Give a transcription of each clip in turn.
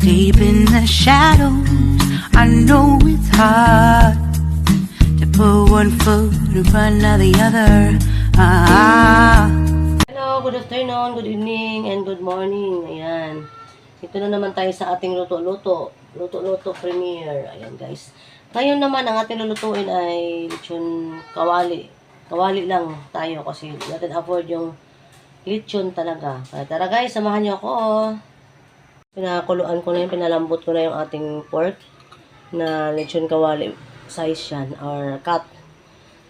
Deep in the shadows, I know it's hard to put one foot in front of the other. Hello, good afternoon, good evening, and good morning. Ayan. Ito na naman tayo sa ating luto-luto. Luto-luto premiere. Ayan guys. Ngayon naman, ang ating lulutuin ay lechon kawali. Kawali lang tayo kasi natin afford yung lechon talaga. Kaya tara guys, samahan niyo ako. Pinakuluan ko na yun, pinalambot ko na yung ating pork na lechon kawali. Size yan, or cut.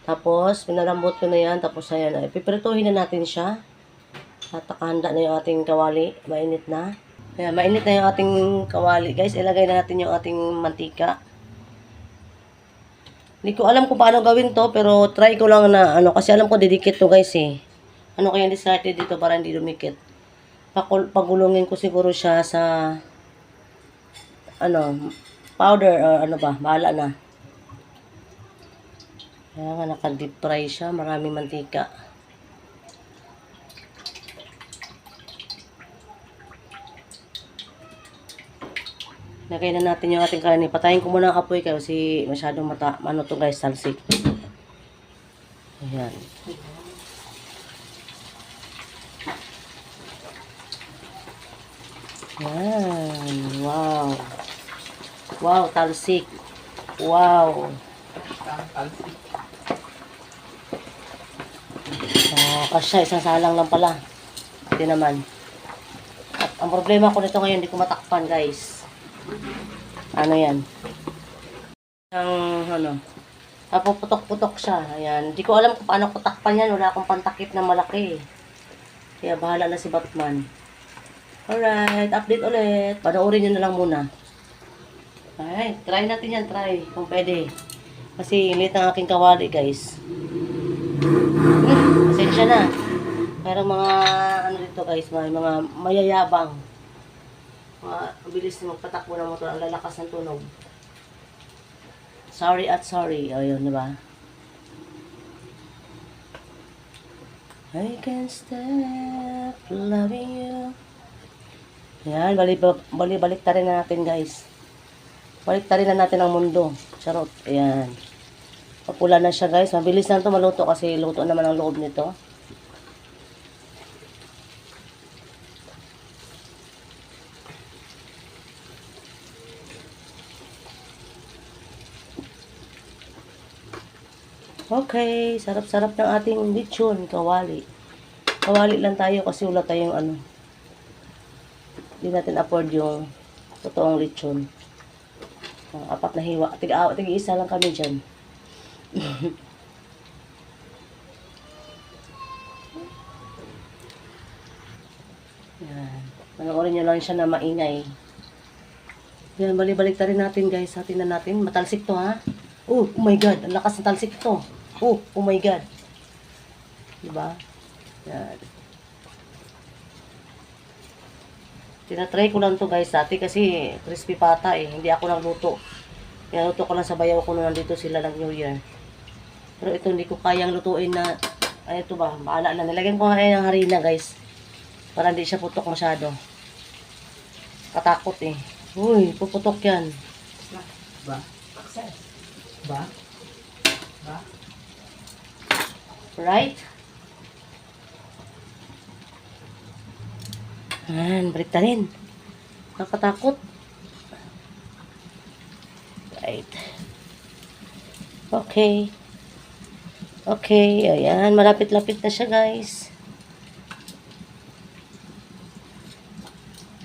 Tapos, pinalambot ko na yan. Tapos, ayan, ay piprituhin na natin siya. At nakahanda na yung ating kawali. Mainit na. Kaya, mainit na yung ating kawali. Guys, ilagay na natin yung ating mantika. Hindi ko alam kung paano gawin to. Pero, try ko lang na, kasi alam ko didikit to guys eh. Ano kaya discarded dito para hindi dumikit. Pagulungin ko siguro siya sa, powder or bahala na. Kaya nga, naka-deep fry siya. Maraming mantika. Lagay na natin yung ating karne. Patayin ko muna ang apoy kasi masyadong to guys, salsik. Ayan. Ayan. Wow. Wow, talsik. Wow. Kasya, isang salang lang pala. Hindi naman. At ang problema ko nito ngayon, hindi ko matakpan guys. Ano yan? Puputok-putok siya. Ayan. Hindi ko alam kung paano ko takpan yan. Wala akong pantakip na malaki. Kaya bahala na si Batman. Alright, update ulit. Panoorin nyo na lang muna. Alright, try natin yan. Try, kung pwede. Kasi late ang aking kawali guys. Pasensya na. Parang mga dito guys, mga mayayabang. Ang bilis na magpatakbo ng motor, ang lalakas ng tunog. Sorry at sorry. O yun, diba? I can't stop loving you. Yan, balik tarin na natin guys. Balik tarin na natin ang mundo. Charot. Ayan. Papula na siya guys. Mabilis lang ito maluto kasi luto naman ang loob nito. Okay, sarap-sarap ng ating lechon kawali. Kawali lang tayo kasi wala tayong hindi natin afford yung totoong lechon. Apat na hiwa. Tig-isa lang kami dyan. Yan. Panoorin nyo lang siya na maingay. Yan, balik rin natin guys. Hatin na natin. Matalsik to ha. Oh my god. Ang lakas ng talsik to. Oh my god. Diba? Yan. Tinatry ko lang to guys dati kasi crispy pata eh. Hindi ako nagluto. Kinaluto ko lang sa bayaw ko nung nandito sila ng New Year. Pero ito hindi ko kayang lutuin na ito ba? Bahala na. Nilagyan ko nga ng harina guys. Para hindi siya putok masyado. Katakot eh. Uy, puputok yan. Ba? Ba? Ba? Right? Balik ta rin. Nakatakot. Right. Okay. Okay, ayan. Malapit-lapit na siya, guys.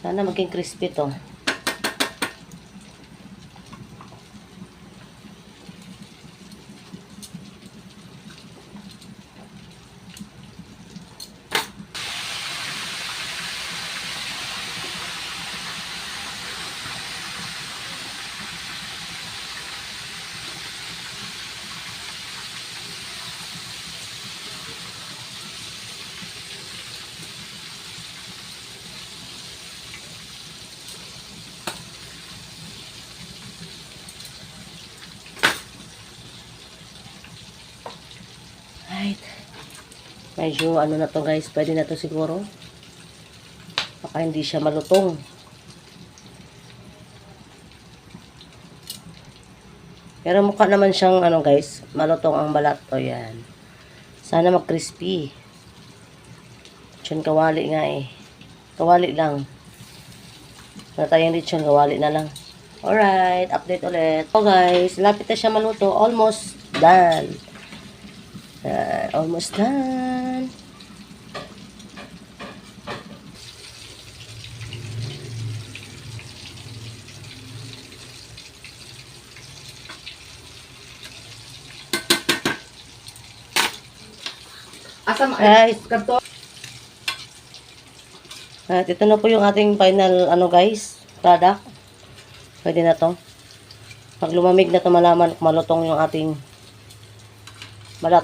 Sana maging crispy to. Right. Medyo ano na to guys, pwede na to siguro. Baka hindi siya malutong. Pero mukha naman siyang, ano guys, malutong ang balat. O yan. Sana mag-crispy. Lechon kawali nga eh. Kawali lang. Wala tayong lechon, kawali na lang. Alright, update ulit. So guys, lapit na siya maluto. Almost done. Almost done. Asa ma Guys. kanto? At ito na po yung ating final, ano guys, product. Pwede na to. Pag lumamig na to, malaman kung malutong yung ating balat.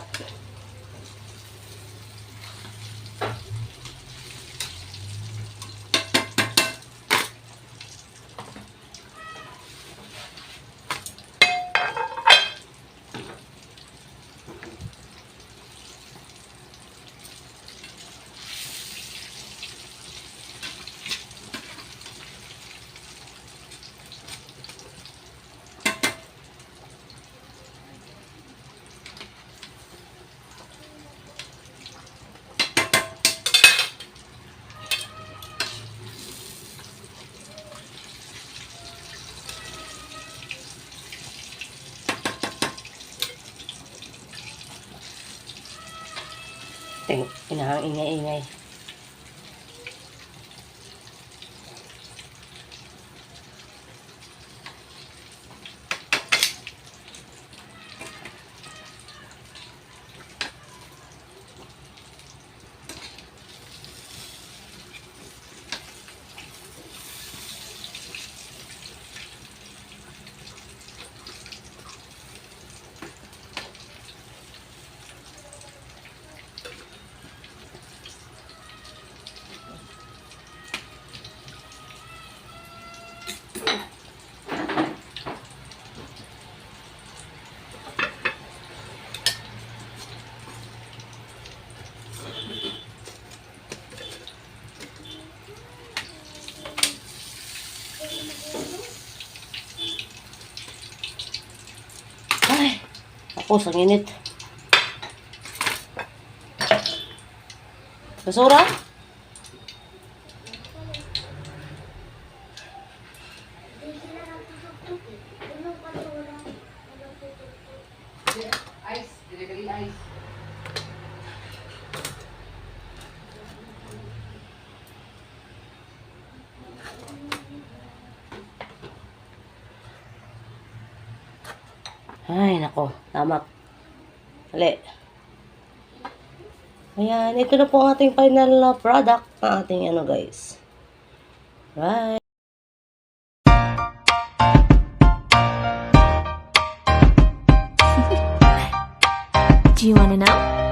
Pinahang ingay-ingay. Ay, tapos ang init. Basura? Ice, delivery ice. Ay, nako. Tama. Hali. Ayan, ito na po ang ating final product ng ating ano guys. Right. Do you want to know?